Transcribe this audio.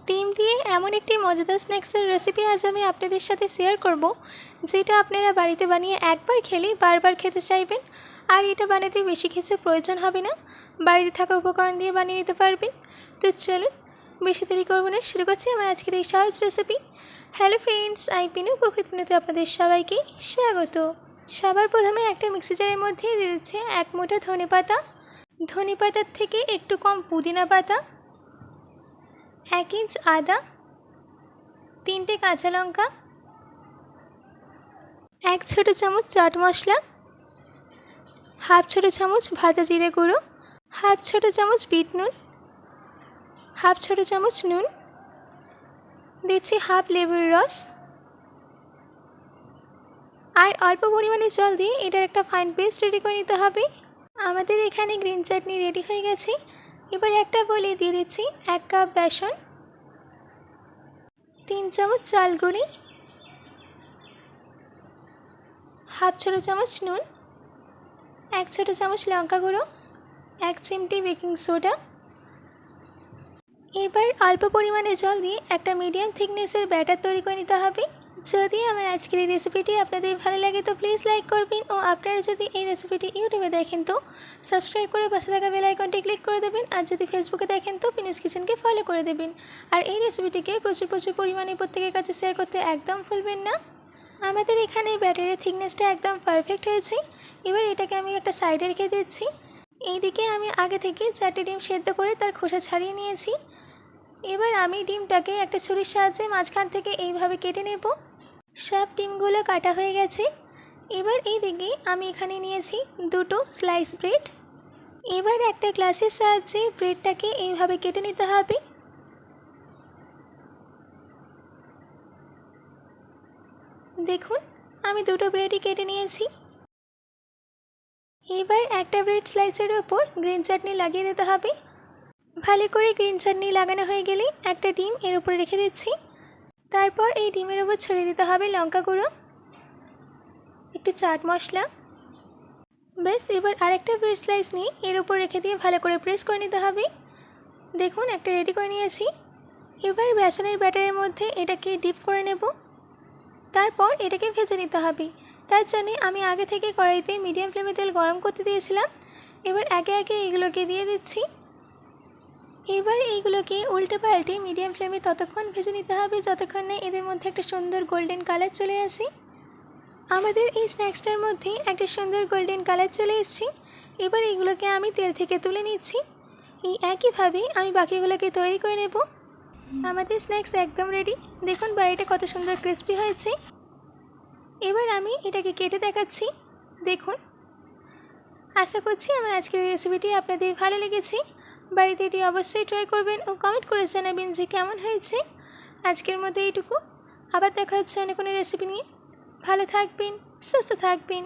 ডিম দিয়ে এমন একটি মজাদার স্ন্যাক্সের রেসিপি আজ আমি আপনাদের সাথে শেয়ার করব, যেটা আপনারা বাড়িতে বানিয়ে একবার খেলেই বারবার খেতে চাইবেন। আর এটা বানাতে বেশি কিছু প্রয়োজন হবে না, বাড়িতে থাকা উপকরণ দিয়ে বানিয়ে নিতে পারবেন। তো চলুন বেশি দেরি করব না, শুরু করছি আমার আজকের এই সহজ রেসিপি। হ্যালো ফ্রেন্ডস, আমি পিনু কুকিং পিনুতে আপনাদের সবাইকে স্বাগত। সবার প্রথমে একটা মিক্সি জারের মধ্যে দিয়ে দিচ্ছে 1 মুঠো ধনেপাতা, ধনেপাতার থেকে একটু কম পুদিনা পাতা, 1 ইঞ্চ আদা, 3টে কাঁচা লঙ্কা, 1 ছোটো চামচ চাট মশলা, হাফ ছোটো চামচ ভাজা জিরে গুঁড়ো, হাফ ছোটো চামচ বিট নুন, হাফ ছোটো চামচ নুন, দিচ্ছি হাফ লেবুর রস আর অল্প পরিমাণে জল দিয়ে এটার একটা ফাইন পেস্ট রেডি করে নিতে হবে। আমাদের এখানে গ্রিন চাটনি রেডি হয়ে গেছে। এবার একটা বলে দিয়ে দিচ্ছি 1 কাপ বেসন, 3 চামচ চাল গুঁড়ি, হাফ ছোটো চামচ নুন, 1 ছোটো চামচ লঙ্কা গুঁড়ো, 1 চিমটি বেকিং সোডা। এবার অল্প পরিমাণে জল দিয়ে একটা মিডিয়াম থিকনেসের ব্যাটার তৈরি করে নিতে হবে। যদি আমার আজকের এই রেসিপিটি আপনাদের ভালো লাগে তো প্লিজ লাইক করবেন, ও আপনারা যদি এই রেসিপিটি ইউটিউবে দেখেন তো সাবস্ক্রাইব করে পাশে থাকা বেল আইকনটি ক্লিক করে দেবেন, আর যদি ফেসবুকে দেখেন তো পিনুস কিচেনকে ফলো করে দেবেন। আর এই রেসিপিটিকে প্রচুর পরিমাণে প্রত্যেকের কাছে শেয়ার করতে একদম ভুলবেন না। আমাদের এখানে ব্যাটারের থিকনেসটা একদম পারফেক্ট হয়েছে। এবার এটাকে আমি একটা সাইডে রেখে দিচ্ছি। এইদিকে আমি আগে থেকে 4টে ডিম সেদ্ধ করে তার খোসা ছাড়িয়ে নিয়েছি। এবার আমি ডিমটাকে একটা ছুরির সাহায্যে মাঝখান থেকে এইভাবে কেটে নেব। সব ডিমগুলো কাটা হয়ে গেছে। এবার এইদিকে আমি এখানে নিয়েছি 2টো স্লাইস ব্রেড। এবার একটা গ্লাসের সাহায্যে ব্রেডটাকে এইভাবে কেটে নিতে হবে। দেখুন আমি 2টো ব্রেডই কেটে নিয়েছি। এবার একটা ব্রেড স্লাইসের ওপর গ্রিন চাটনি লাগিয়ে দিতে হবে। ভালো করে গ্রিন চাটনি লাগানো হয়ে গেলে একটা ডিম এর উপরে রেখে দিচ্ছি। তারপর এই ডিমের উপর ছড়িয়ে দিতে হবে লঙ্কা গুঁড়ো, একটু চাট মশলা। ব্যাস, এবার আরেকটা ব্রেড স্লাইস নিয়ে এর উপর রেখে দিয়ে ভালো করে প্রেস করে নিতে হবে। দেখুন একটা রেডি করে নিয়েছি। এবার বেসনের ব্যাটারের মধ্যে এটাকে ডিপ করে নেব। তারপর এটাকে ভেজে নিতে হবে। তার জন্যে আমি আগে থেকে কড়াইতে মিডিয়াম ফ্লেমে তেল গরম করতে দিয়েছিলাম। এবার একে একে এইগুলোকে দিয়ে দিচ্ছি। এবার এইগুলোকে উল্টে পাল্টে মিডিয়াম ফ্লেমে ততক্ষণ ভেজে নিতে হবে যতক্ষণ না এদের মধ্যে একটা সুন্দর গোল্ডেন কালার চলে আসে। আমাদের এই স্ন্যাক্সটার মধ্যে একটা সুন্দর গোল্ডেন কালার চলে এসেছে। এবার এইগুলোকে আমি তেল থেকে তুলে নিচ্ছি। এই একইভাবে আমি বাকিগুলোকে তৈরি করে নেব। আমাদের স্ন্যাক্স একদম রেডি। দেখুন বাইরেটা কত সুন্দর ক্রিস্পি হয়েছে। এবার আমি এটাকে কেটে দেখাচ্ছি। দেখুন, আশা করছি আমার আজকের রেসিপিটি আপনাদের ভালো লেগেছে। বাড়িতে এটি অবশ্যই ট্রাই করবেন ও কমেন্ট করে জানাবেন যে কেমন হয়েছে। আজকের মতো এইটুকু, আবার দেখা হচ্ছে অন্য কোনো রেসিপি নিয়ে। ভালো থাকবেন, সুস্থ থাকবেন।